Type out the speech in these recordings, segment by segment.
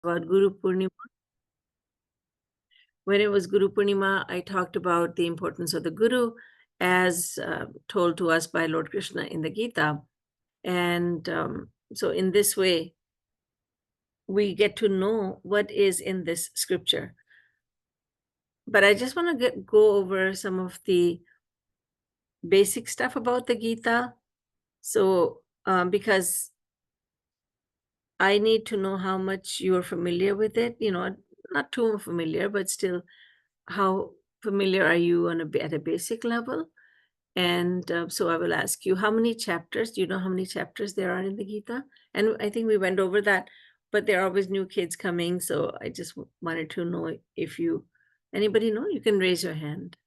about Guru Purnima. When it was Guru Purnima, I talked about the importance of the Guru as told to us by Lord Krishna in the Gita. And so in this way, we get to know what is in this scripture. But I just want to go over some of the basic stuff about the Gita. So because I need to know how much you're familiar with it, not too familiar, but still, how familiar are you at a basic level? And so I will ask you, how many chapters? Do you know how many chapters there are in the Gita? And I think we went over that, but there are always new kids coming. So I just wanted to know if anybody know? You can raise your hand.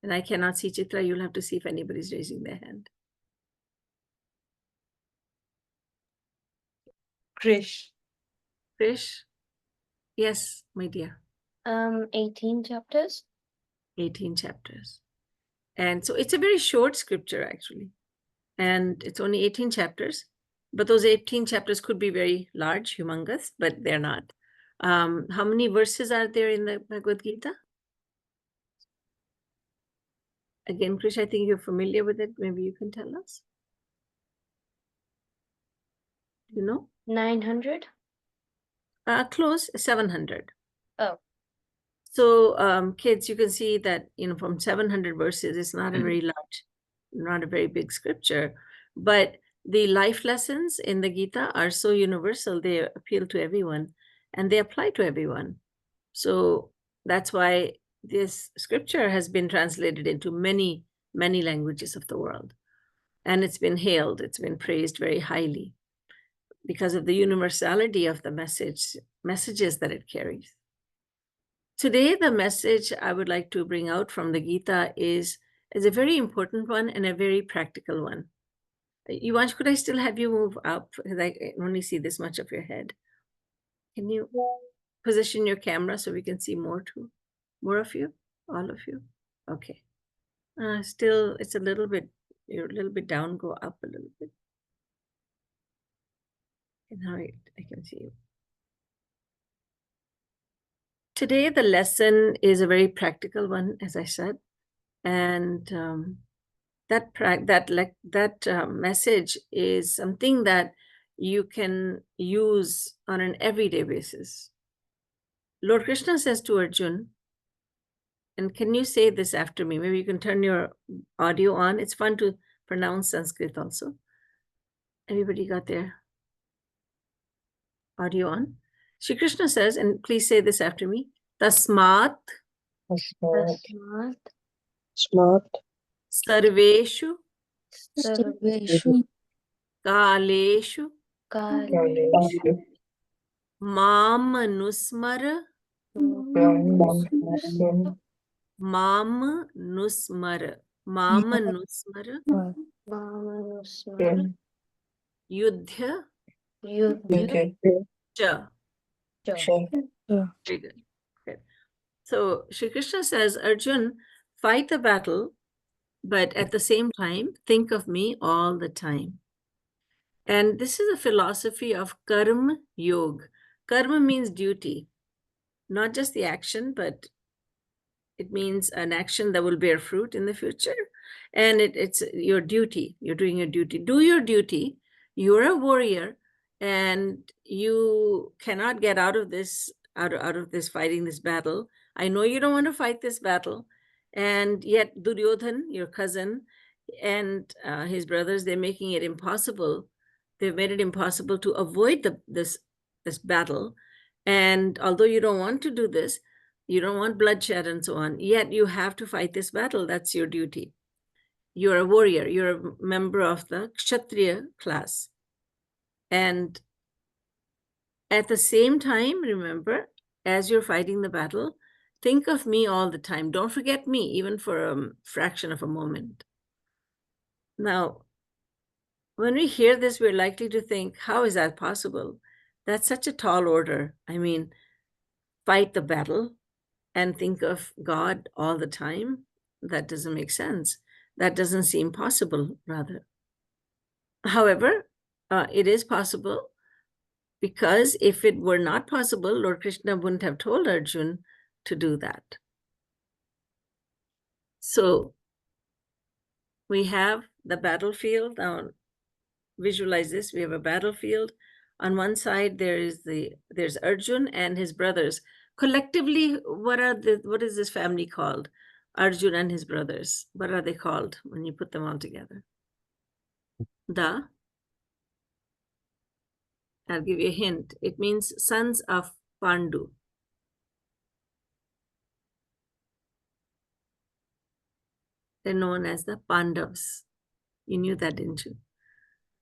And I cannot see Chitra. You'll have to see if anybody's raising their hand. Krish. Krish? Yes, my dear. 18 chapters. 18 chapters. And so it's a very short scripture, actually. And it's only 18 chapters. But those 18 chapters could be very large, humongous, but they're not. How many verses are there in the Bhagavad Gita? Again, Krish, I think you're familiar with it. Maybe you can tell us. You know? 900. Close, 700. Oh. So, kids, you can see that, from 700 verses, it's not a very large, not a very big scripture. But the life lessons in the Gita are so universal, they appeal to everyone and they apply to everyone. So that's why this scripture has been translated into many, many languages of the world. And it's been hailed, it's been praised very highly because of the universality of the messages that it carries. Today, the message I would like to bring out from the Gita is a very important one and a very practical one. Yuvansh, could I still have you move up? Because I only see this much of your head. Can you position your camera so we can see more of you, all of you? Okay. Still, it's you're a little bit down, go up a little bit. And now I can see you. Today, the lesson is a very practical one, as I said. And that message is something that you can use on an everyday basis. Lord Krishna says to Arjun, and can you say this after me? Maybe you can turn your audio on. It's fun to pronounce Sanskrit also. Everybody got their audio on? Shri Krishna says, and please say this after me, Tasmat Sarveshu Kaleshu Mam Nusmara Yudhya Cha. Very good. So Shri Krishna says, Arjun, fight the battle, but at the same time, think of me all the time. And this is a philosophy of karma yoga. Karma means duty, not just the action, but it means an action that will bear fruit in the future. And it's your duty. You're doing your duty. Do your duty. You're a warrior, and you cannot get out of this fighting this battle. I know you don't want to fight this battle, and yet Duryodhan, your cousin, and his brothers, they're making it impossible. They've made it impossible to avoid this battle. And although you don't want to do this, you don't want bloodshed and so on, yet you have to fight this battle. That's your duty. You're a warrior. You're a member of the Kshatriya class. And at the same time, remember, as you're fighting the battle, think of me all the time. Don't forget me, even for a fraction of a moment. Now, when we hear this, we're likely to think, how is that possible? That's such a tall order. I mean, fight the battle and think of God all the time? That doesn't make sense. That doesn't seem possible, rather. However, it is possible Because if it were not possible, Lord Krishna wouldn't have told Arjun to do that. So we have the battlefield. Now visualize this. We have a battlefield. On one side, there's Arjun and his brothers. Collectively, what is this family called? Arjun and his brothers. What are they called when you put them all together? I'll give you a hint. It means sons of Pandu. They're known as the Pandavas. You knew that, didn't you?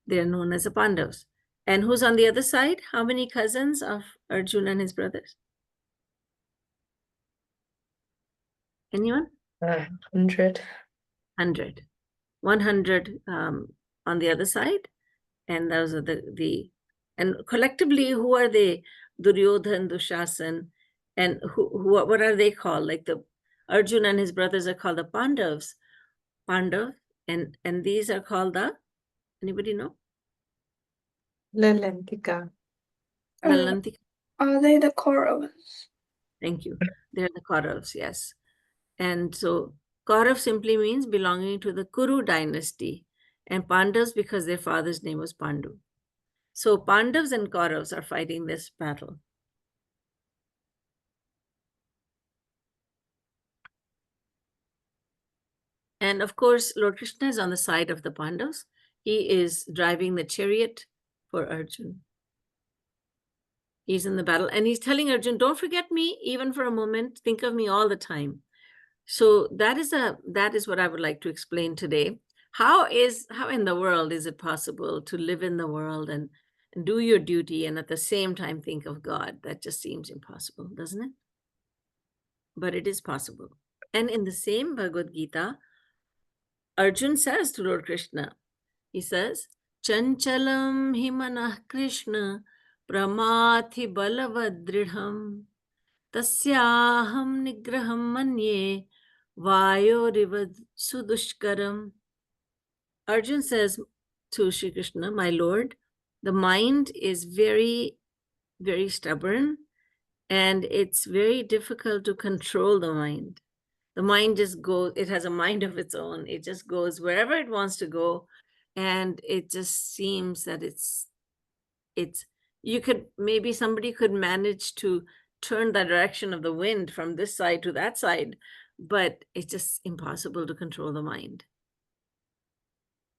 They're known as the Pandavas. And who's on the other side? How many cousins of Arjun and his brothers? Anyone? 100. 100. 100 on the other side. And those are and collectively, who are they? Duryodhan, Dushasan, and what are they called? Like the Arjun and his brothers are called the Pandavas. Pandav, and these are called the, anybody know? Lalantika. Lalantika. Are they the Kauravas? Thank you. They're the Kauravas, yes. And so Kaurav simply means belonging to the Kuru dynasty, and Pandavas because their father's name was Pandu. So Pandavas and Kauravas are fighting this battle. And of course, Lord Krishna is on the side of the Pandavas. He is driving the chariot for Arjun. He's in the battle and he's telling Arjun, don't forget me even for a moment. Think of me all the time. So that is what I would like to explain today. How in the world is it possible to live in the world and do your duty and at the same time think of God? That just seems impossible, doesn't it? But it is possible. And in the same Bhagavad Gita, Arjun says to Lord Krishna, he says, Chanchalam himanah Krishna pramathi balavadridham tasyaham nigraham manye vayorivad sudushkaram. Arjun says to Sri Krishna, my Lord, the mind is very, very stubborn and it's very difficult to control the mind. The mind just goes, it has a mind of its own. It just goes wherever it wants to go. And it just seems that maybe somebody could manage to turn the direction of the wind from this side to that side, but it's just impossible to control the mind.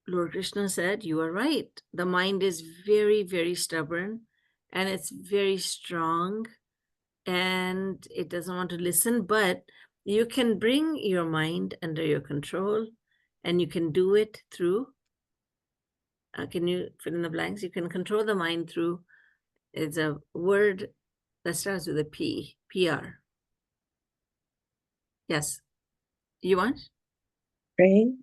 Lord Krishna said, you are right. The mind is very, very stubborn and it's very strong and it doesn't want to listen, but you can bring your mind under your control and you can do it through, can you fill in the blanks? You can control the mind through, it's a word that starts with a P, PR. Yes. You want? Praying?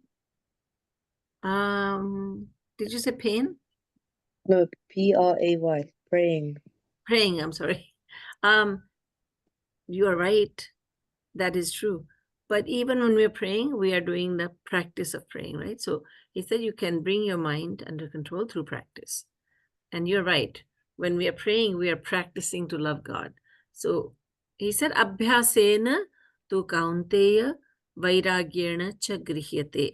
Did you say pain? No, P-R-A-Y. Praying. Praying, I'm sorry. You are right. That is true. But even when we're praying, we are doing the practice of praying, right? So he said you can bring your mind under control through practice. And you're right. When we are praying, we are practicing to love God. So he said, Abhyasena tu kaunteya vairagyena cha grihyate.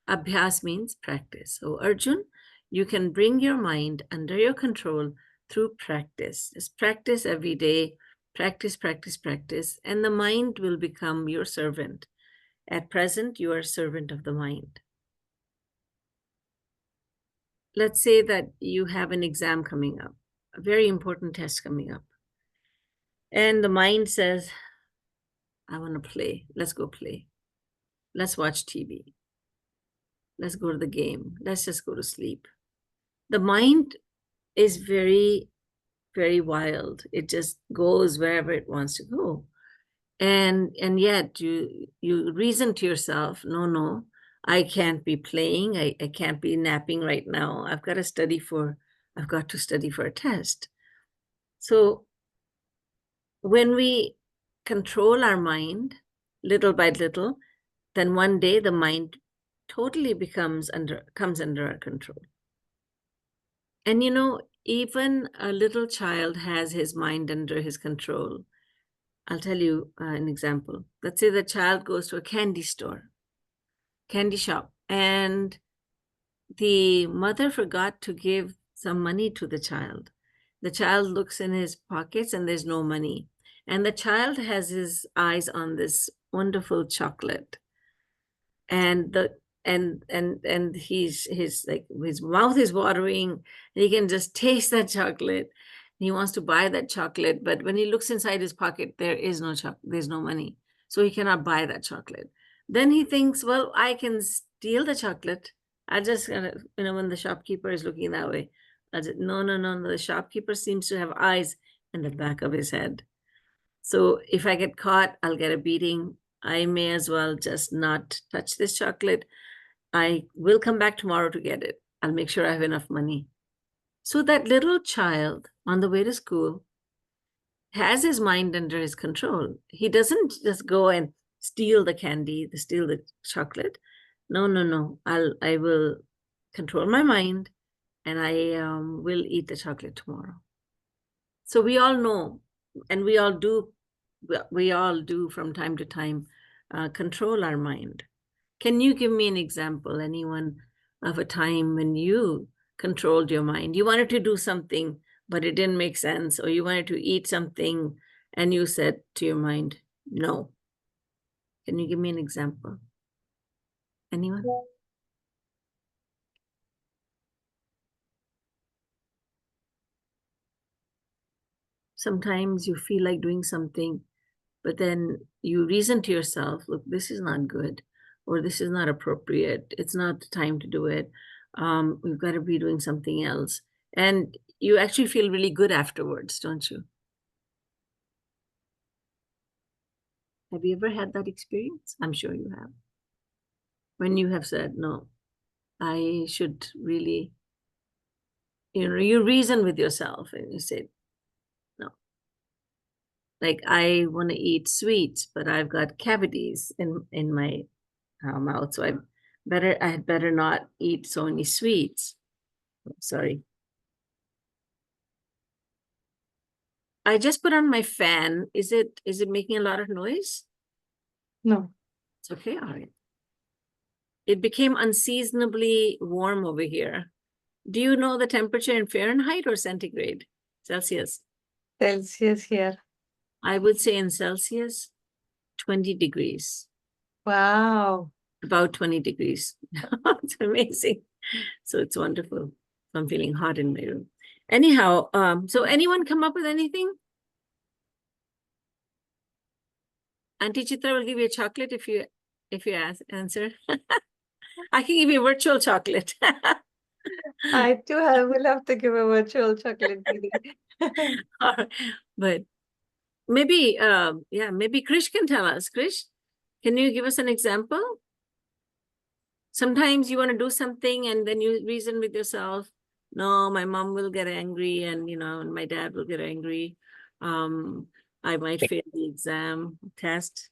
Abhyas means practice. So Arjun, you can bring your mind under your control through practice. Just practice every day. Practice, practice, practice. And the mind will become your servant. At present, you are a servant of the mind. Let's say that you have an exam coming up, a very important test coming up. And the mind says, I want to play. Let's go play. Let's watch TV. Let's go to the game. Let's just go to sleep. The mind is very, very wild. It just goes wherever it wants to go. And yet you reason to yourself, no, I can't be playing. I can't be napping right now. I've got to study for a test. So when we control our mind little by little, then one day the mind totally comes under our control. And even a little child has his mind under his control. I'll tell you an example. Let's say the child goes to a candy store, candy shop, and the mother forgot to give some money to the child. The child looks in his pockets and there's no money. And the child has his eyes on this wonderful chocolate. And he's his like his mouth is watering, and he can just taste that chocolate. He wants to buy that chocolate, but when he looks inside his pocket, there is no there's no money. So he cannot buy that chocolate. Then he thinks, well, I can steal the chocolate. I just when the shopkeeper is looking that way, I just, no, no, no, no. The shopkeeper seems to have eyes in the back of his head. So if I get caught, I'll get a beating. I may as well just not touch this chocolate. I will come back tomorrow to get it. I'll make sure I have enough money. So that little child on the way to school has his mind under his control. He doesn't just go and steal the candy, steal the chocolate. No, no, no. I will control my mind, and I will eat the chocolate tomorrow. So we all know, and we all do from time to time control our mind. Can you give me an example, anyone, of a time when you controlled your mind? You wanted to do something, but it didn't make sense, or you wanted to eat something and you said to your mind, no. Can you give me an example? Anyone? Sometimes you feel like doing something, but then you reason to yourself, look, this is not good, or this is not appropriate. It's not the time to do it. We've got to be doing something else. And you actually feel really good afterwards, don't you? Have you ever had that experience? I'm sure you have. When you have said, no, I should really, you reason with yourself and you say, no, like I want to eat sweets, but I've got cavities in my mouth, so I had better not eat so many sweets. Sorry. I just put on my fan. Is it making a lot of noise? No. It's okay. All right. It became unseasonably warm over here. Do you know the temperature in Fahrenheit or centigrade? Celsius. Celsius here. I would say in Celsius, 20 degrees. Wow. About 20 degrees. It's amazing. So it's wonderful. I'm feeling hot in my room. Anyhow, so anyone come up with anything? Auntie Chitra will give you a chocolate if you answer. I can give you a virtual chocolate. I too will have to give a virtual chocolate Didi. But maybe, maybe Krish can tell us. Krish, can you give us an example? Sometimes you want to do something and then you reason with yourself, no, my mom will get angry, and and my dad will get angry. I might fail the exam test.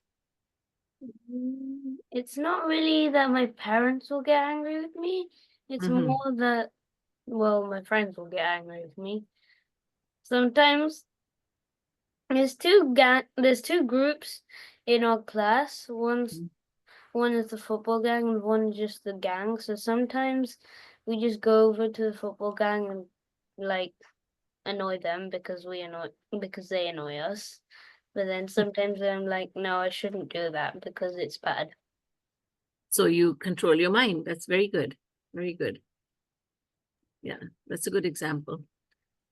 It's not really that my parents will get angry with me. It's more that, well, my friends will get angry with me. Sometimes there's two groups in our class. One is the football gang and one is just the gang. So sometimes we just go over to the football gang and like annoy them because they annoy us. But then sometimes I'm like, no, I shouldn't do that because it's bad. So you control your mind. That's very good. Very good. Yeah, that's a good example.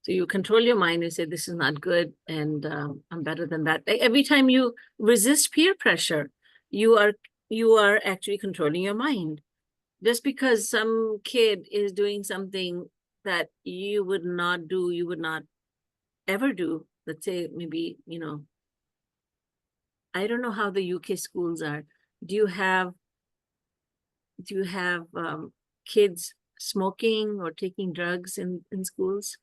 So you control your mind and say, this is not good, and I'm better than that. Every time you resist peer pressure, you are actually controlling your mind. Just because some kid is doing something that you would not do, you would not ever do. Let's say maybe, I don't know how the UK schools are. Do you have kids smoking or taking drugs in schools?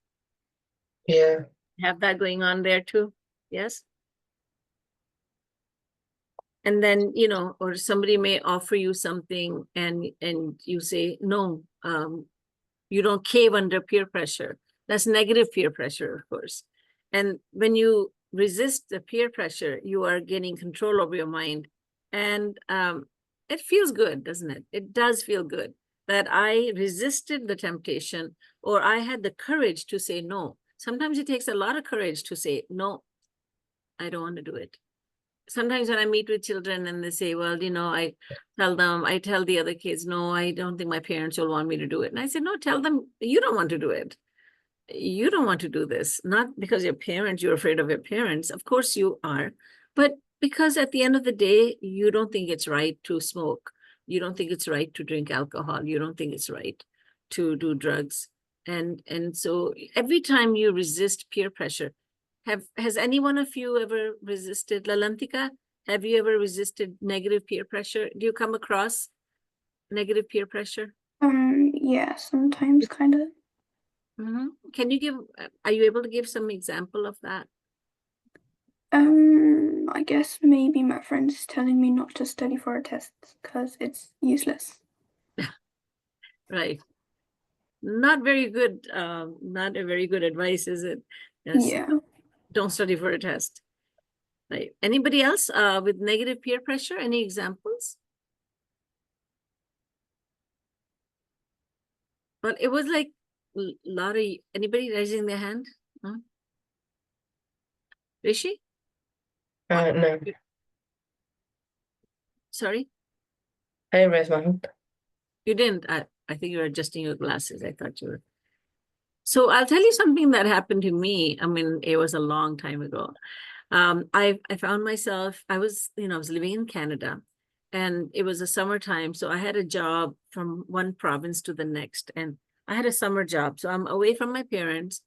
Yeah. Have that going on there too? Yes. And then, or somebody may offer you something and you say, no, you don't cave under peer pressure. That's negative peer pressure, of course. And when you resist the peer pressure, you are gaining control over your mind. And it feels good, doesn't it? It does feel good that I resisted the temptation, or I had the courage to say no. Sometimes it takes a lot of courage to say, no, I don't want to do it. Sometimes when I meet with children and they say, well, I tell the other kids, no, I don't think my parents will want me to do it. And I say, no, tell them you don't want to do it. You don't want to do this, not because you're afraid of your parents. Of course you are, but because at the end of the day, you don't think it's right to smoke. You don't think it's right to drink alcohol. You don't think it's right to do drugs. And so every time you resist peer pressure, has any one of you ever resisted, Lalantika? Have you ever resisted negative peer pressure? Do you come across negative peer pressure? Yeah, sometimes kind of. Can you are you able to give some example of that? I guess maybe my friend's telling me not to study for a test because it's useless. Right. Not very good, not a very good advice, is it? Yes. Yeah. Don't study for a test. Right. Anybody else with negative peer pressure? Any examples? But it was like a lot of, anybody raising their hand? No? Rishi? No, Sorry? I raised my hand. You didn't. I think you were adjusting your glasses. I thought you were. So I'll tell you something that happened to me. I mean, it was a long time ago. I found myself, I was living in Canada, and it was a summertime. So I had a job from one province to the next, and I had a summer job. So I'm away from my parents,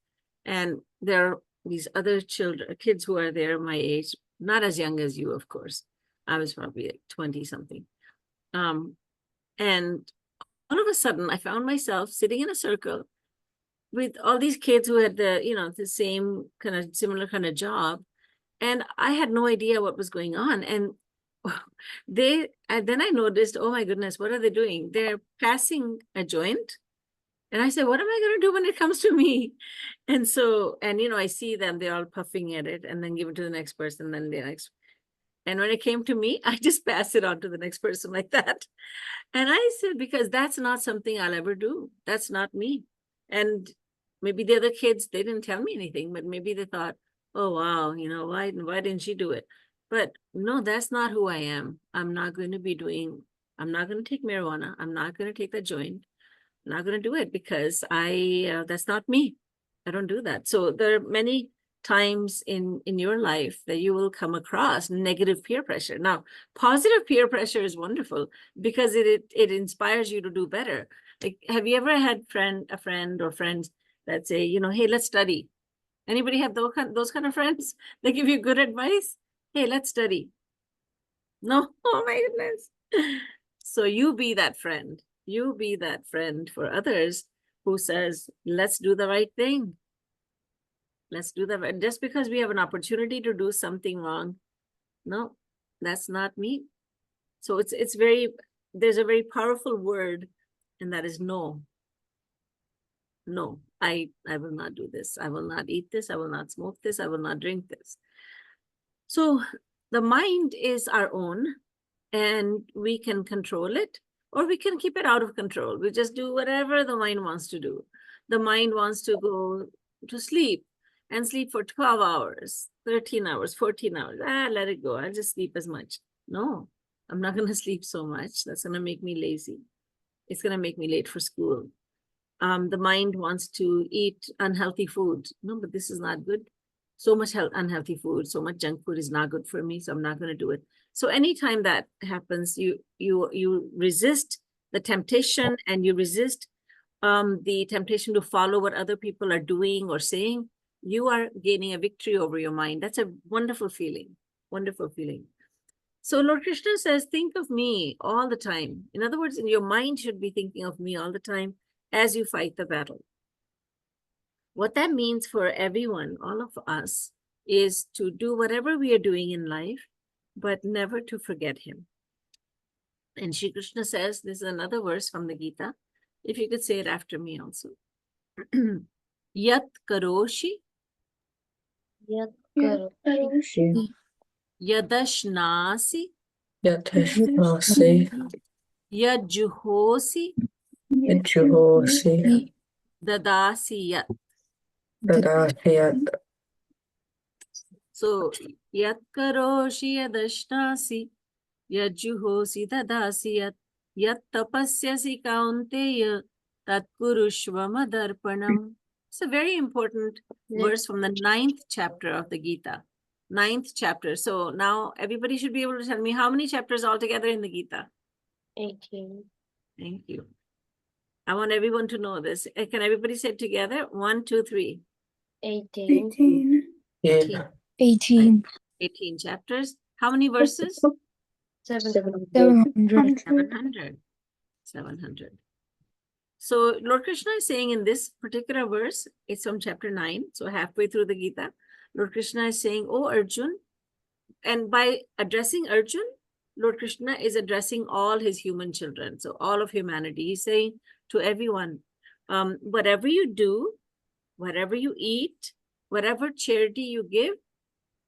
and there are these other kids who are there my age, not as young as you, of course. I was probably like 20 something. And all of a sudden I found myself sitting in a circle with all these kids who had the same kind of similar kind of job. And I had no idea what was going on. And then I noticed, oh my goodness, what are they doing? They're passing a joint. And I said, what am I going to do when it comes to me? And so, I see them, they're all puffing at it and then give it to the next person, then the next. And when it came to me, I just pass it on to the next person like that. And I said, because that's not something I'll ever do. That's not me. And maybe the other kids, they didn't tell me anything, but maybe they thought, oh, wow, why didn't she do it? But no, that's not who I am. I'm not going to take marijuana. I'm not going to take the joint. I'm not going to do it because that's not me. I don't do that. So there are many times in your life that you will come across negative peer pressure. Now, positive peer pressure is wonderful because it inspires you to do better. Like, have you ever had a friend or friends that say, hey, let's study? Anybody have those kind of friends? They give you good advice. Hey, let's study. No, oh my goodness. So you be that friend. You be that friend for others who says, let's do the right thing. Let's do that. Just because we have an opportunity to do something wrong, no, that's not me. So there's a very powerful word, and that is no. No, I will not do this. I will not eat this. I will not smoke this. I will not drink this. So the mind is our own, and we can control it, or we can keep it out of control. We just do whatever the mind wants to do. The mind wants to go to sleep and sleep for 12 hours, 13 hours, 14 hours. Let it go. I'll just sleep as much. No, I'm not going to sleep so much. That's going to make me lazy. It's going to make me late for school. The mind wants to eat unhealthy food. No, but this is not good. So much unhealthy food, so much junk food is not good for me, so I'm not going to do it. So anytime that happens, you resist the temptation, and you resist the temptation to follow what other people are doing or saying. You are gaining a victory over your mind. That's a wonderful feeling. Wonderful feeling. So Lord Krishna says, think of me all the time. In other words, in your mind should be thinking of me all the time as you fight the battle. What that means for everyone, all of us, is to do whatever we are doing in life, but never to forget him. And Shri Krishna says, this is another verse from the Gita. If you could say it after me also. Yat karoshi, Yat Yat karoshi, yadashnasi, Yateshnasi, yadjuhosi, Yatjuhosi, dadasi yat. Dadasiyat, So, yat karoshi yadashnasi, yajjuhosi dadasi yat, yat tapasyasi kaunteya, tat kurushva madarpanam. It's a very important verse from the 9th chapter of the Gita. 9th chapter. So now everybody should be able to tell me how many chapters altogether in the Gita. 18. Thank you. I want everyone to know this. Can everybody say it together? 1, 2, 3. 18. 18. 18. 18. 18 chapters. How many verses? 700. 700. 700. 700. So Lord Krishna is saying in this particular verse, it's from chapter 9, so halfway through the Gita, Lord Krishna is saying, oh Arjun, and by addressing Arjun, Lord Krishna is addressing all his human children, so all of humanity. He's saying to everyone, whatever you do, whatever you eat, whatever charity you give,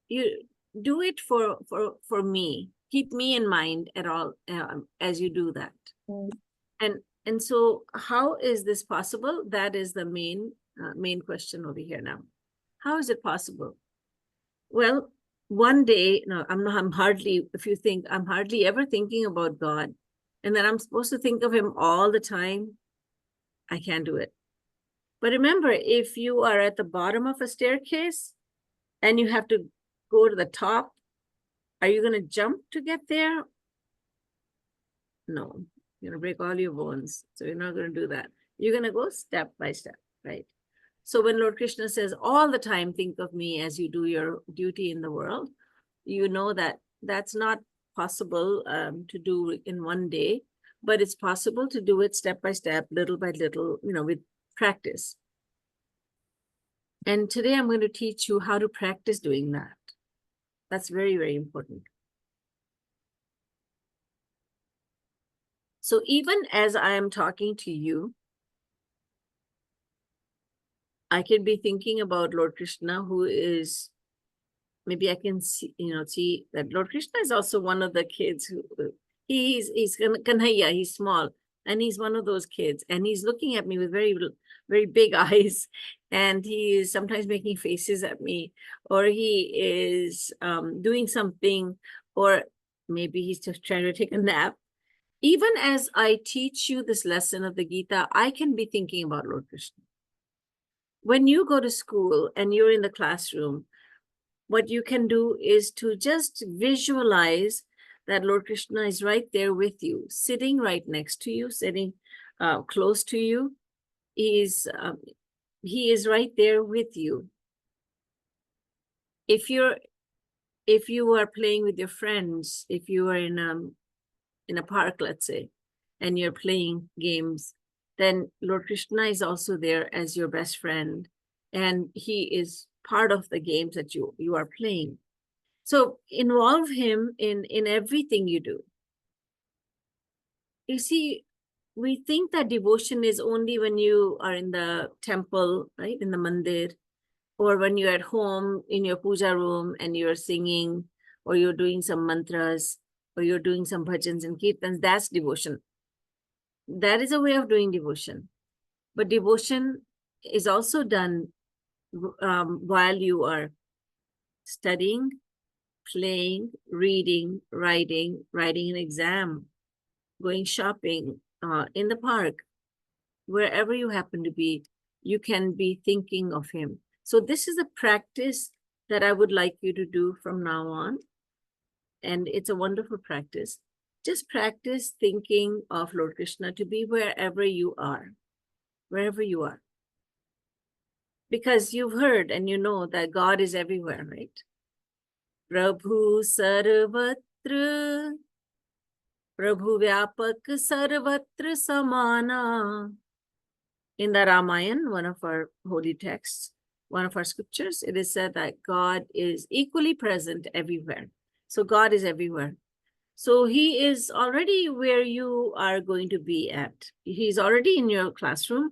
you do it for me. Keep me in mind at all as you do that. And so how is this possible? That is the main question over here now. How is it possible? Well, one day, no, I'm hardly, if you think, I'm hardly ever thinking about God, and then I'm supposed to think of him all the time. I can't do it. But remember, if you are at the bottom of a staircase and you have to go to the top, are you going to jump to get there? No, you're going to break all your bones. So you're not going to do that. You're going to go step by step, right? So when Lord Krishna says all the time, think of me as you do your duty in the world, you know that that's not possible to do in one day, but it's possible to do it step by step, little by little, with practice. And today I'm going to teach you how to practice doing that. That's very, very important. So even as I am talking to you, I can be thinking about Lord Krishna, who is, maybe I can see, see that Lord Krishna is also one of the kids who, he's Kanhaiya, he's small, and he's one of those kids, and he's looking at me with very, very big eyes, and he is sometimes making faces at me, or he is doing something, or maybe he's just trying to take a nap. Even as I teach you this lesson of the Gita, I can be thinking about Lord Krishna. When you go to school and you're in the classroom, what you can do is to just visualize that Lord Krishna is right there with you, sitting right next to you, sitting close to you. He is right there with you. If you are playing with your friends, if you are in a park, let's say, and you're playing games, then Lord Krishna is also there as your best friend, and he is part of the games that you are playing. So involve him in everything you do. You see, we think that devotion is only when you are in the temple, right, in the mandir, or when you're at home in your puja room and you're singing, or you're doing some mantras, or you're doing some bhajans and kirtans. That's devotion. That is a way of doing devotion. But devotion is also done while you are studying, playing, reading, writing an exam, going shopping, in the park, wherever you happen to be, you can be thinking of him. So this is a practice that I would like you to do from now on. And it's a wonderful practice. Just practice thinking of Lord Krishna to be wherever you are, wherever you are. Because you've heard and you know that God is everywhere, right? Prabhu sarvatra, Prabhu vyapak sarvatra samana. In the Ramayana, one of our holy texts, one of our scriptures, it is said that God is equally present everywhere. So God is everywhere. So he is already where you are going to be at. He's already in your classroom.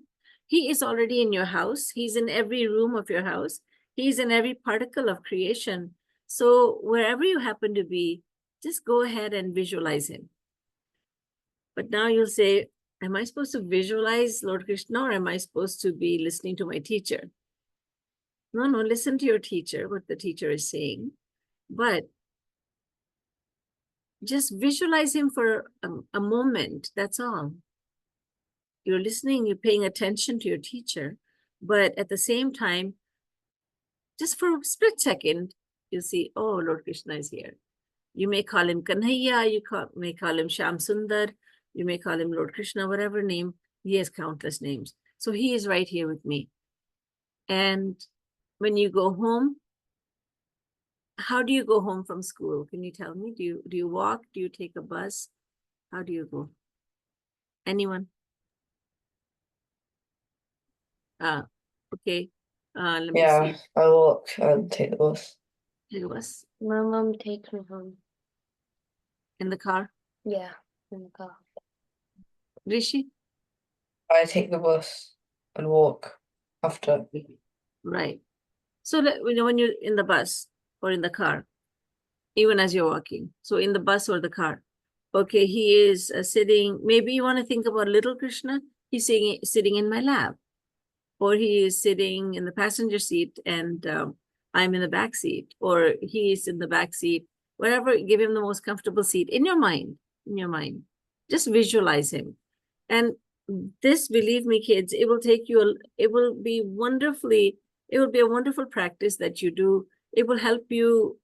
He is already in your house. He's in every room of your house. He's in every particle of creation. So wherever you happen to be, just go ahead and visualize him. But now you'll say, am I supposed to visualize Lord Krishna, or am I supposed to be listening to my teacher? No, listen to your teacher, what the teacher is saying. But just visualize him for a moment, that's all. You're listening, you're paying attention to your teacher, but at the same time, just for a split second, you'll see, oh, Lord Krishna is here. You may call him Kanhaiya, may call him Sham Sundar, you may call him Lord Krishna, whatever name. He has countless names. So he is right here with me. And when you go home, how do you go home from school? Can you tell me? Do you walk? Do you take a bus? How do you go? Anyone? Okay. Let me Yeah, see. I walk and take the bus. Take a bus. My mom takes me home. In the car? Yeah, in the car. Rishi? I take the bus and walk after. Right. So when you're in the bus or in the car, even as you're walking, so in the bus or the car, okay, he is sitting, maybe you want to think about little Krishna, he's sitting in my lap, or he is sitting in the passenger seat and I'm in the back seat, or he is in the back seat, whatever, give him the most comfortable seat in your mind, just visualize him. And this, believe me, kids, it will be a wonderful practice that you do. It will help you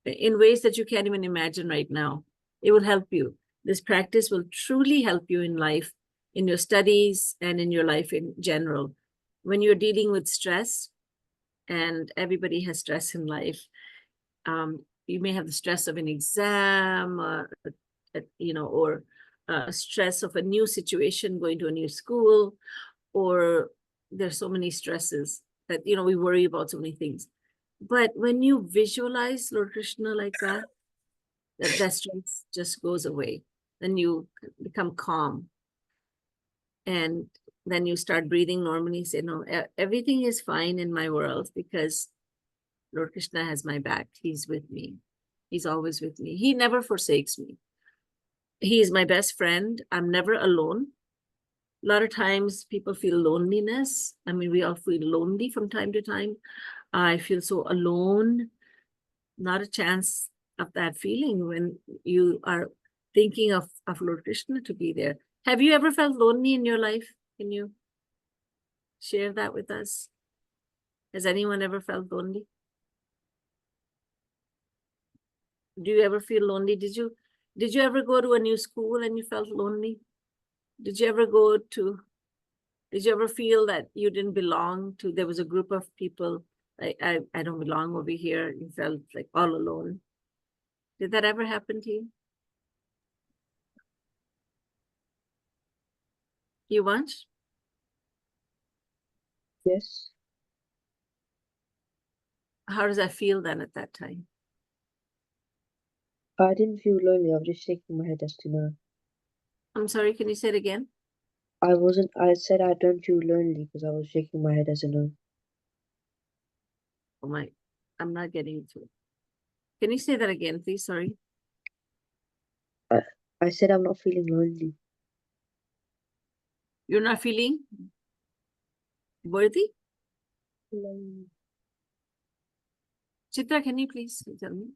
in ways that you can't even imagine right now. It will help you. This practice will truly help you in life, in your studies, and in your life in general. When you're dealing with stress, and everybody has stress in life, you may have the stress of an exam, or stress of a new situation, going to a new school, or there's so many stresses that, we worry about so many things. But when you visualize Lord Krishna like that stress just goes away. Then you become calm. And then you start breathing normally, say, no, everything is fine in my world because Lord Krishna has my back. He's with me. He's always with me. He never forsakes me. He is my best friend. I'm never alone. A lot of times people feel loneliness. I mean, we all feel lonely from time to time. I feel so alone. Not a chance of that feeling when you are thinking of Lord Krishna to be there. Have you ever felt lonely in your life? Can you share that with us? Has anyone ever felt lonely? Do you ever feel lonely? Did you ever go to a new school and you felt lonely? Did you ever feel that you didn't belong to, there was a group of people, I don't belong over here. You felt like all alone. Did that ever happen to you? You once? Yes. How does that feel then at that time? I didn't feel lonely. I was just shaking my head as to no. I'm sorry, can you say it again? I said I don't feel lonely because I was shaking my head as a no. Oh my, I'm not getting to it. Can you say that again, please? Sorry. I said I'm not feeling lonely. You're not feeling worthy? Chitra, can you please tell me?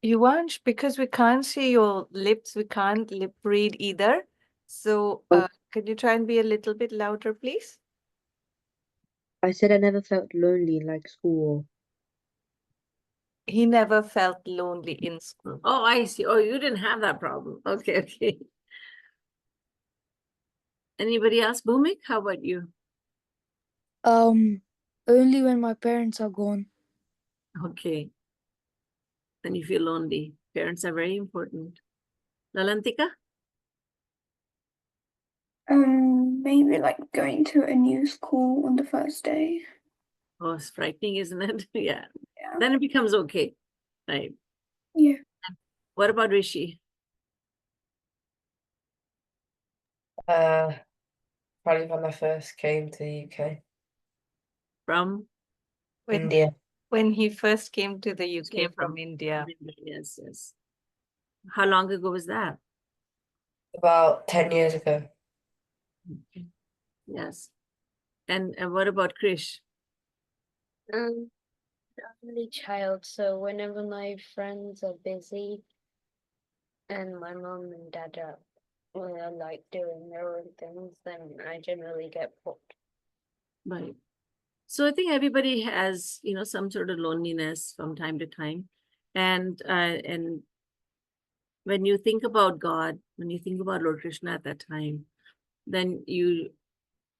Yuvansh, because we can't see your lips, we can't lip read either. So, can you try and be a little bit louder, please? I said I never felt lonely in like school. He never felt lonely in school. Oh, I see. Oh, you didn't have that problem. Okay. Anybody else? Bhumik, how about you? Only when my parents are gone. Okay. Then you feel lonely. Parents are very important. Lalantika? Maybe like going to a new school on the first day. Oh, it's frightening, isn't it? Yeah. Yeah. Then it becomes okay. Right. Yeah. What about Rishi? Probably when I first came to the UK. From When India. when he first came to the UK came from India. Yes, yes. How long ago was that? About 10 years ago. Yes. And what about Krish? I'm only child, so whenever my friends are busy and my mom and dad are like doing their own things, then I generally get bored. Right. So I think everybody has, some sort of loneliness from time to time. And when you think about God, when you think about Lord Krishna at that time, then you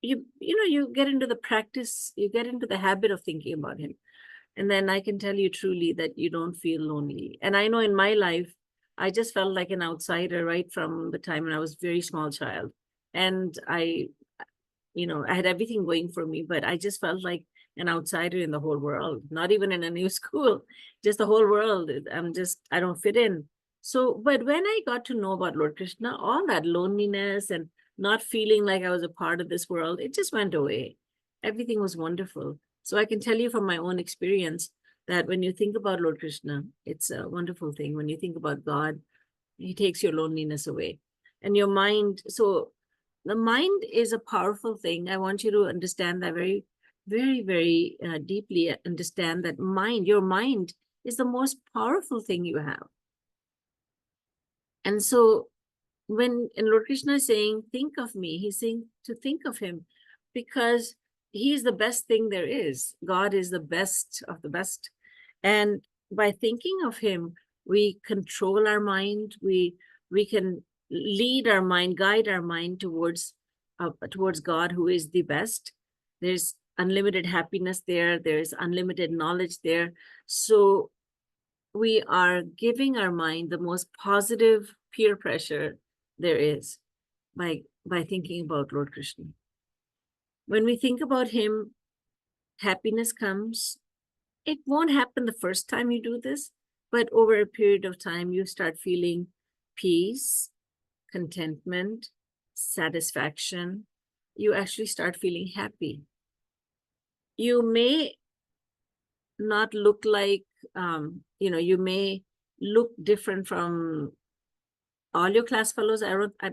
get into the practice, you get into the habit of thinking about him. And then I can tell you truly that you don't feel lonely. And I know in my life, I just felt like an outsider right from the time when I was a very small child. And I had everything going for me, but I just felt like an outsider in the whole world, not even in a new school, just the whole world. I don't fit in. So, but when I got to know about Lord Krishna, all that loneliness and not feeling like I was a part of this world, it just went away. Everything was wonderful. So I can tell you from my own experience that when you think about Lord Krishna, it's a wonderful thing. When you think about God, he takes your loneliness away. And your mind, so the mind is a powerful thing. I want you to understand that very, very, very deeply. Understand that your mind is the most powerful thing you have. And so and Lord Krishna is saying, think of me, he's saying to think of him because he is the best thing there is. God is the best of the best. And by thinking of him, we control our mind. We can lead our mind, guide our mind towards God, who is the best. There's unlimited happiness there. There's unlimited knowledge there. So we are giving our mind the most positive peer pressure there is by thinking about Lord Krishna. When we think about him, happiness comes. It won't happen the first time you do this, but over a period of time, you start feeling peace, contentment, satisfaction. You actually start feeling happy. You may not look like, you may look different from all your class fellows,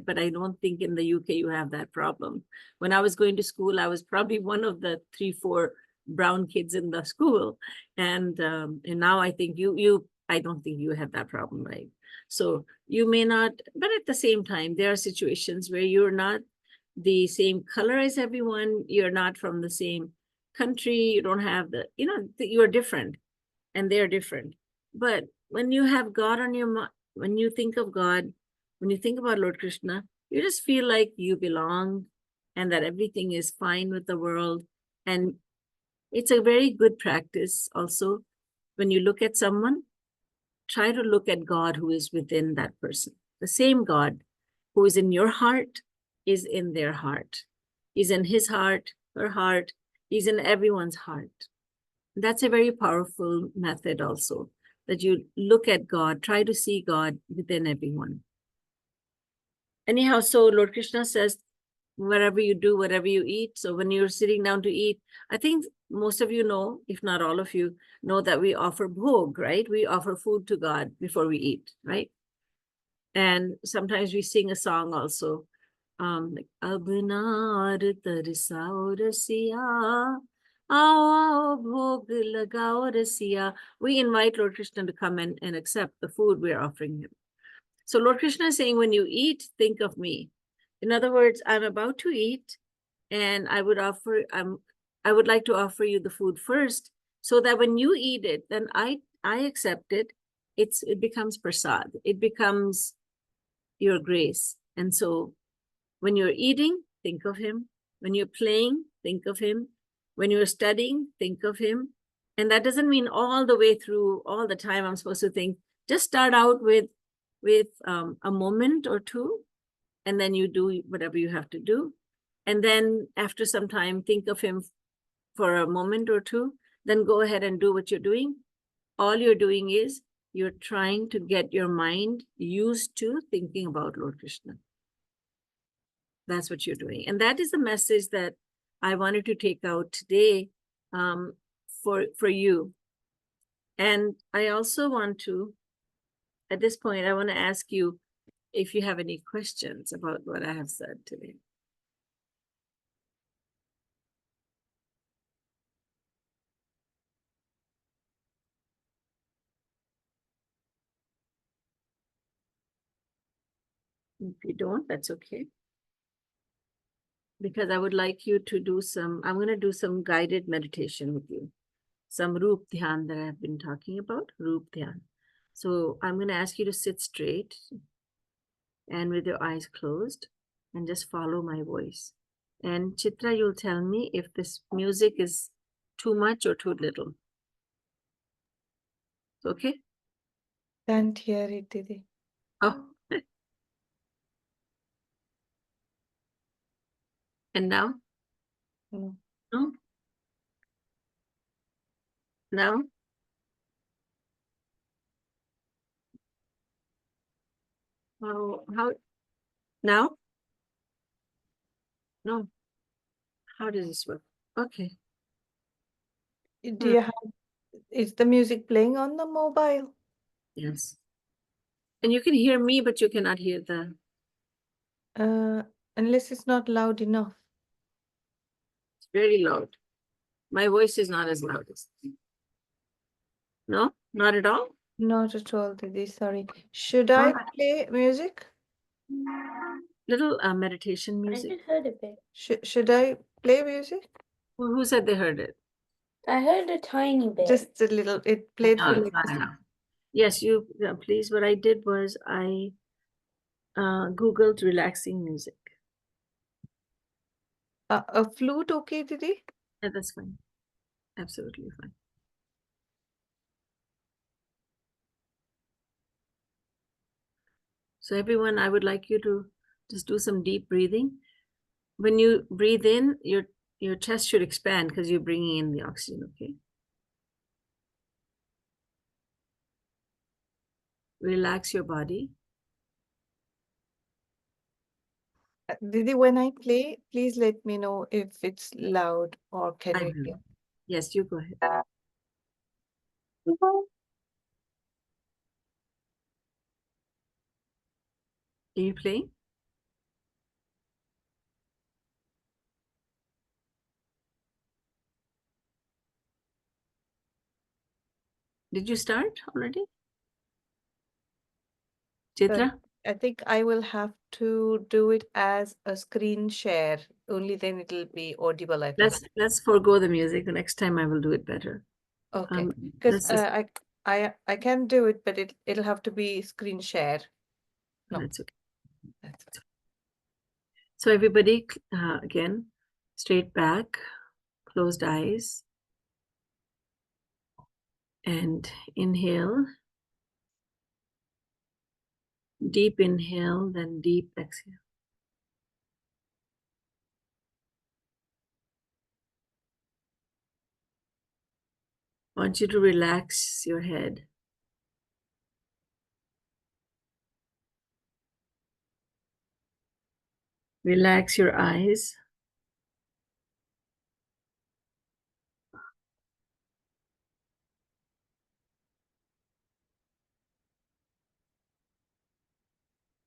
but I don't think in the UK you have that problem. When I was going to school, I was probably one of the 3-4 brown kids in the school, and now I think I don't think you have that problem, right? So you may not, but at the same time, there are situations where you're not the same color as everyone. You're not from the same country. You don't have you're different, and they're different. But when you have God on your mind, when you think of God, when you think about Lord Krishna, you just feel like you belong and that everything is fine with the world. And it's a very good practice also. When you look at someone, try to look at God who is within that person. The same God who is in your heart is in their heart. He's in his heart, her heart. He's in everyone's heart. That's a very powerful method also, that you look at God, try to see God within everyone. Anyhow, so Lord Krishna says, whatever you do, whatever you eat. So when you're sitting down to eat, I think most of you know, if not all of you, know that we offer bhog, right? We offer food to God before we eat, right? And sometimes we sing a song also, like Abnar tarsao rasiya, aao bhog lagao rasiya. We invite Lord Krishna to come and accept the food we're offering him. So Lord Krishna is saying, when you eat, think of me. In other words, I'm about to eat, and I would like to offer you the food first, so that when you eat it, then I accept it. It becomes prasad. It becomes your grace. And so when you're eating, think of him. When you're playing, think of him. When you're studying, think of him. And that doesn't mean all the way through, all the time I'm supposed to think. Just start out with a moment or two, and then you do whatever you have to do. And then after some time, think of him for a moment or two, then go ahead and do what you're doing. All you're doing is you're trying to get your mind used to thinking about Lord Krishna. That's what you're doing. And that is the message that I wanted to take out today for you. And I also want to, at this point, I want to ask you if you have any questions about what I have said today. If you don't, that's okay. Because I would like you to do I'm going to do some guided meditation with you. Some Roop Dhyan that I've been talking about, Roop Dhyan. So I'm going to ask you to sit straight and with your eyes closed and just follow my voice. And Chitra, you'll tell me if this music is too much or too little. Okay? Can't hear it, Didi. Oh. And now? No. No? Now? How? Now? No. How does this work? Okay. Do you have, is the music playing on the mobile? Yes. And you can hear me, but you cannot hear the... Unless it's not loud enough. It's very loud. My voice is not as loud as... No? Not at all? Not at all, Didi, sorry. Should I play music? Little meditation I music. just heard a bit. Should I play music? Who said they heard it? I heard a tiny bit. Just a little, it played No, for it's like not enough. Yes, you please. What I did was I Googled relaxing music. a flute, okay, Didi? Yeah, that's fine. Absolutely fine. So everyone, I would like you to just do some deep breathing. When you breathe in, your chest should expand because you're bringing in the oxygen, okay? Relax your body. Didi, when I play, please let me know if it's loud or can I you will. hear? Yes, you go ahead. Are you playing? Did you start already? Chitra? I think I will have to do it as a screen share. Only then it'll be audible, I think. Let's forego the music. The next time I will do it better. Okay. Because let's just, I can do it, but it'll have to be screen share. No, that's okay. that's fine. So everybody, again, straight back, closed eyes, and inhale. Deep inhale, then deep exhale. I want you to relax your head. Relax your eyes.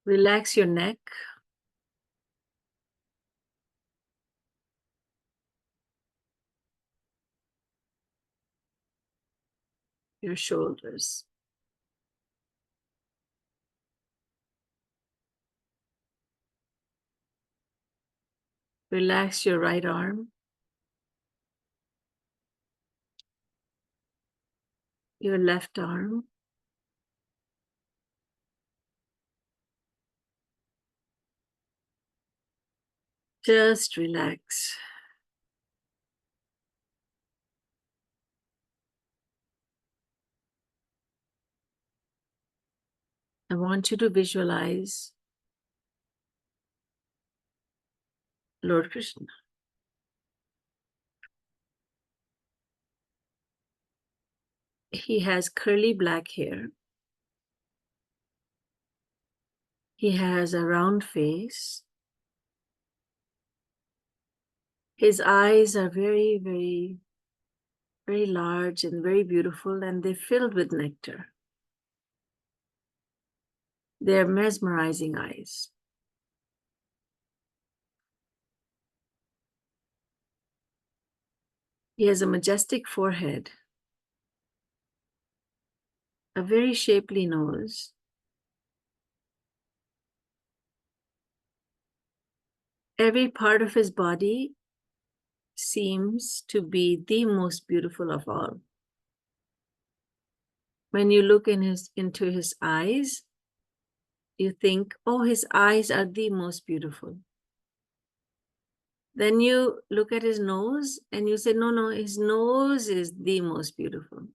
Relax your neck. Your shoulders. Relax your right arm. Your left arm. Just relax. I want you to visualize Lord Krishna. He has curly black hair. He has a round face. His eyes are very, very, very large and very beautiful, and they're filled with nectar. They're mesmerizing eyes. He has a majestic forehead, a very shapely nose, every part of his body seems to be the most beautiful of all. When you look into his eyes, you think, oh, his eyes are the most beautiful. Then you look at his nose and you say, no, no, his nose is the most beautiful.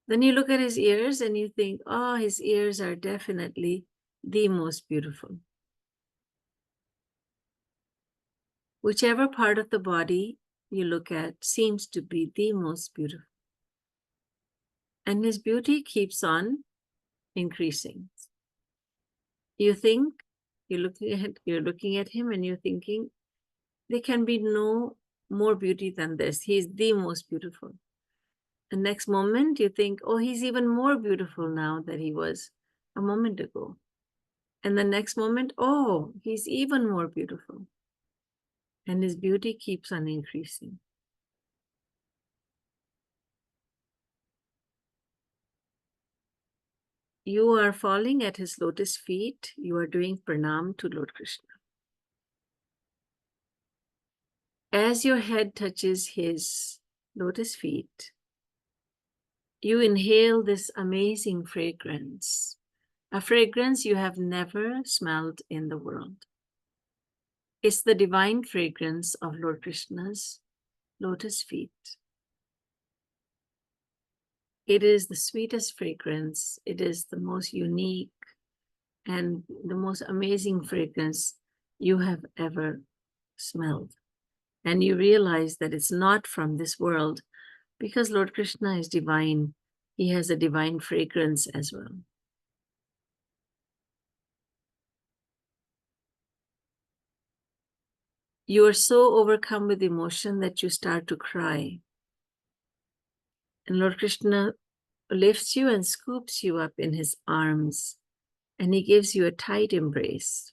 Then you look at his ears and you think, oh, his ears are definitely the most beautiful. Whichever part of the body you look at seems to be the most beautiful. And his beauty keeps on increasing. You think, you're looking at him and you're thinking, there can be no more beauty than this. He's the most beautiful. The next moment you think, oh, he's even more beautiful now than he was a moment ago. And the next moment, oh, he's even more beautiful. And his beauty keeps on increasing. You are falling at his lotus feet. You are doing pranam to Lord Krishna. As your head touches his lotus feet, you inhale this amazing fragrance, a fragrance you have never smelled in the world. It's the divine fragrance of Lord Krishna's lotus feet. It is the sweetest fragrance. It is the most unique and the most amazing fragrance you have ever smelled. And you realize that it's not from this world, because Lord Krishna is divine. He has a divine fragrance as well. You are so overcome with emotion that you start to cry. And Lord Krishna lifts you and scoops you up in his arms, and he gives you a tight embrace.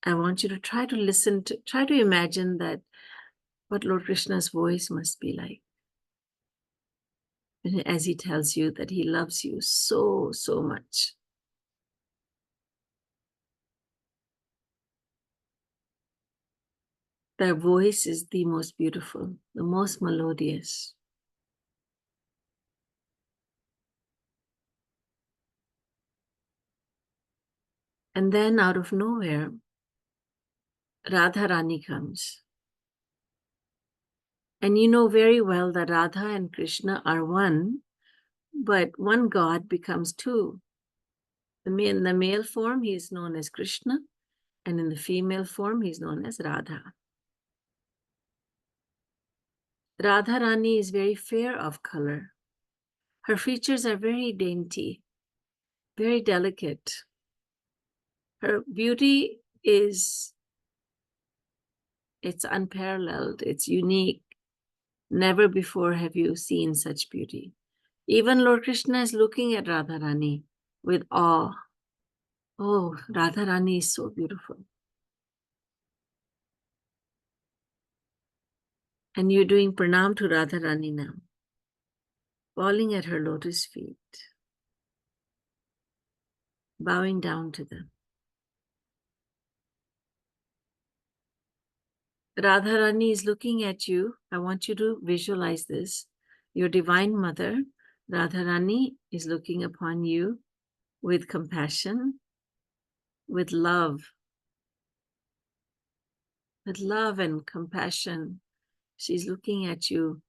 I want you to try to imagine that what Lord Krishna's voice must be like. And as he tells you that he loves you so, so much. Their voice is the most beautiful, the most melodious. And then out of nowhere, Radharani comes. And you know very well that Radha and Krishna are one, but one God becomes two. In the male form, he is known as Krishna, and in the female form, he is known as Radha. Radharani is very fair of color. Her features are very dainty, very delicate. Her beauty it's unparalleled, it's unique. Never before have you seen such beauty. Even Lord Krishna is looking at Radharani with awe. Oh, Radharani is so beautiful. And you're doing pranam to Radharani now, falling at her lotus feet, bowing down to them. Radharani is looking at you. I want you to visualize this. Your divine mother, Radharani, is looking upon you with compassion, with love and compassion. She's looking at you,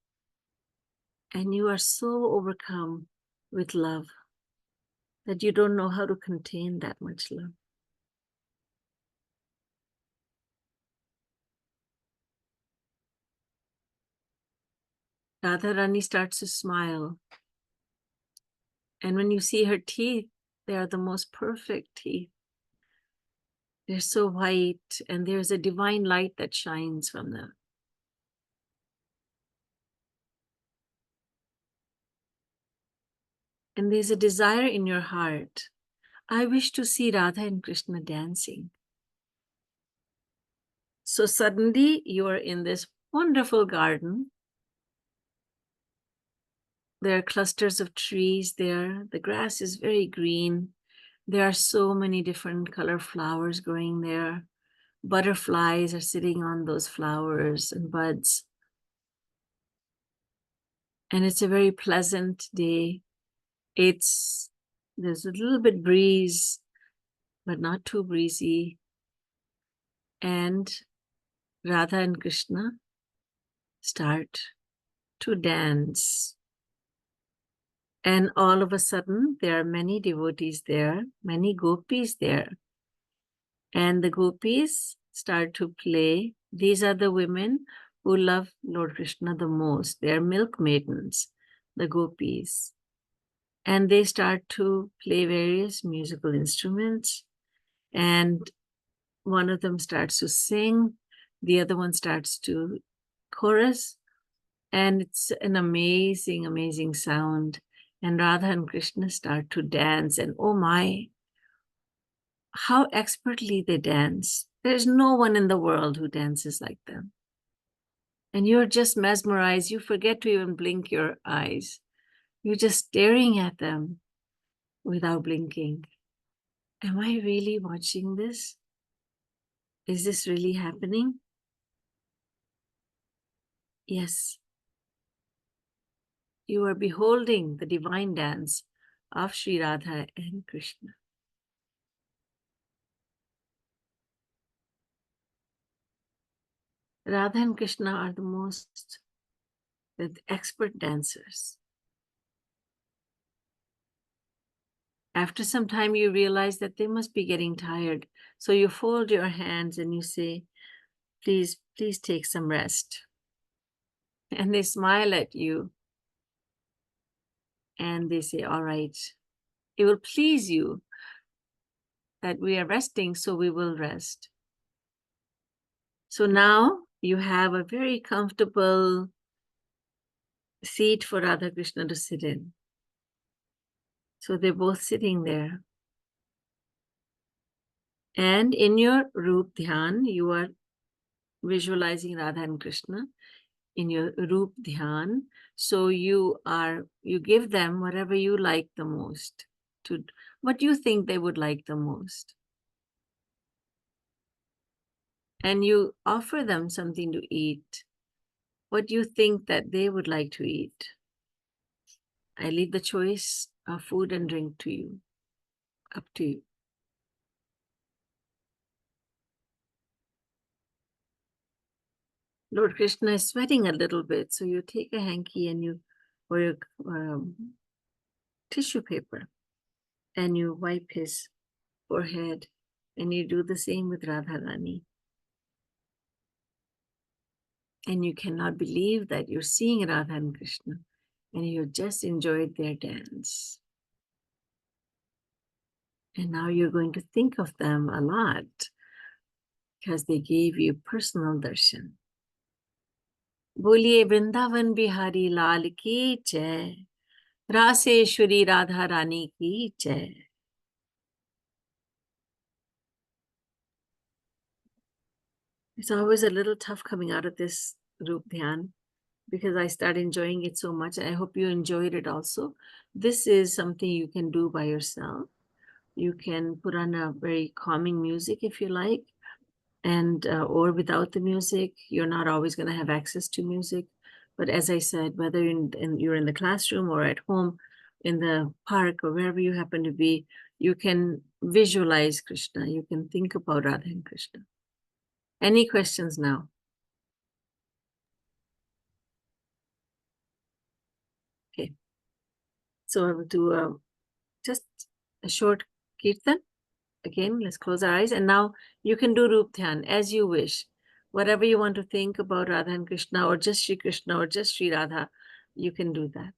and you are so overcome with love that you don't know how to contain that much love. Radharani starts to smile. And when you see her teeth, they are the most perfect teeth. They're so white, and there's a divine light that shines from them. And there's a desire in your heart. I wish to see Radha and Krishna dancing. So suddenly you are in this wonderful garden. There are clusters of trees there. The grass is very green. There are so many different color flowers growing there. Butterflies are sitting on those flowers and buds. And it's a very pleasant day. There's a little bit breeze, but not too breezy. And Radha and Krishna start to dance. And all of a sudden, there are many devotees there, many gopis there. And the gopis start to play. These are the women who love Lord Krishna the most. They are milk maidens, the gopis. And they start to play various musical instruments. And one of them starts to sing. The other one starts to chorus. And it's an amazing, amazing sound. And Radha and Krishna start to dance. And oh my, how expertly they dance. There's no one in the world who dances like them. And you're just mesmerized. You forget to even blink your eyes. You're just staring at them without blinking. Am I really watching this? Is this really happening? Yes. You are beholding the divine dance of Sri Radha and Krishna. Radha and Krishna are the expert dancers. After some time, you realize that they must be getting tired. So you fold your hands and you say, please, please take some rest. And they smile at you. And they say, all right, it will please you that we are resting, so we will rest. So now you have a very comfortable seat for Radha Krishna to sit in. So they're both sitting there. And in your Roop Dhyan, you are visualizing Radha and Krishna in your Roop Dhyan. So you give them whatever you like the most, what you think they would like the most. And you offer them something to eat. What you think that they would like to eat. I leave the choice of food and drink to you, up to you. Lord Krishna is sweating a little bit, so you take a hanky and you, or your tissue paper, and you wipe his forehead, and you do the same with Radharani. And you cannot believe that you're seeing Radha and Krishna, and you just enjoyed their dance. And now you're going to think of them a lot, because they gave you personal darshan. बोलिए वृंदावन बिहारी लाल की जय, रासेश्वरी राधा रानी की जय. It's always a little tough coming out of this Roop Dhyan because I start enjoying it so much. I hope you enjoyed it also. This is something you can do by yourself. You can put on a very calming music if you like, and or without the music. You're not always going to have access to music. But as I said, whether you're in the classroom or at home, in the park or wherever you happen to be, you can visualize Krishna. You can think about Radha and Krishna. Any questions now? Okay. So I will do just a short kirtan. Again, let's close our eyes. And now you can do Roop Dhyan as you wish. Whatever you want to think about Radha and Krishna, or just Shri Krishna, or just Shri Radha, you can do that.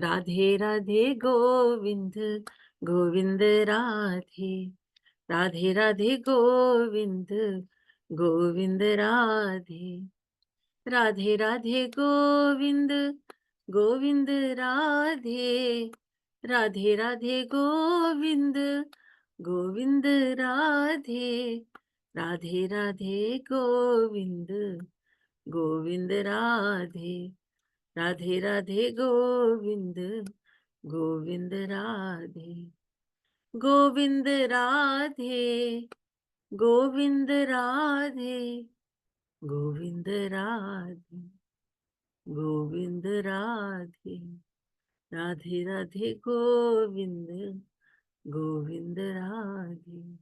Radhe Radhe Govind, Govind Radhe, Radhe Radhe Govind, Govind Radhe. Radhe Radhe Govind, Govind Radhe. Radhe Radhe Govind, Govind Radhe. Radhe Radhe Govind, Govind Radhe. Radhe Radhe Govind, Govind Radhe. Govind Radhe, Govind Radhe, Govind Radhe, Govind Radhe, Radhe Radhe Govind, Govind Radhe,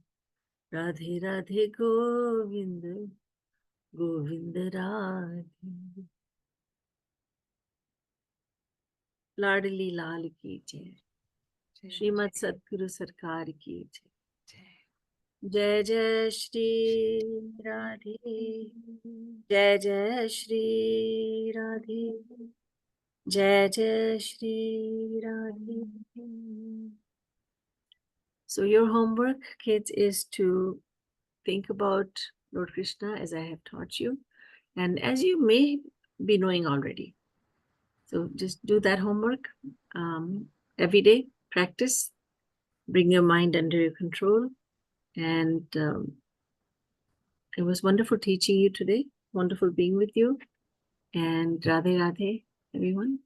Radhe Radhe Govind, Govind Radhe. लाडली लाल की जय, श्रीमद सतगुरु सरकार की जय। जय जय श्री राधे, जय जय श्री राधे, जय जय Shri Radhe. So your homework, kids, is to think about Lord Krishna as I have taught you, and as you may be knowing already. So just do that homework every day, practice, bring your mind under your control, and it was wonderful teaching you today, wonderful being with you, and Radhe Radhe, everyone.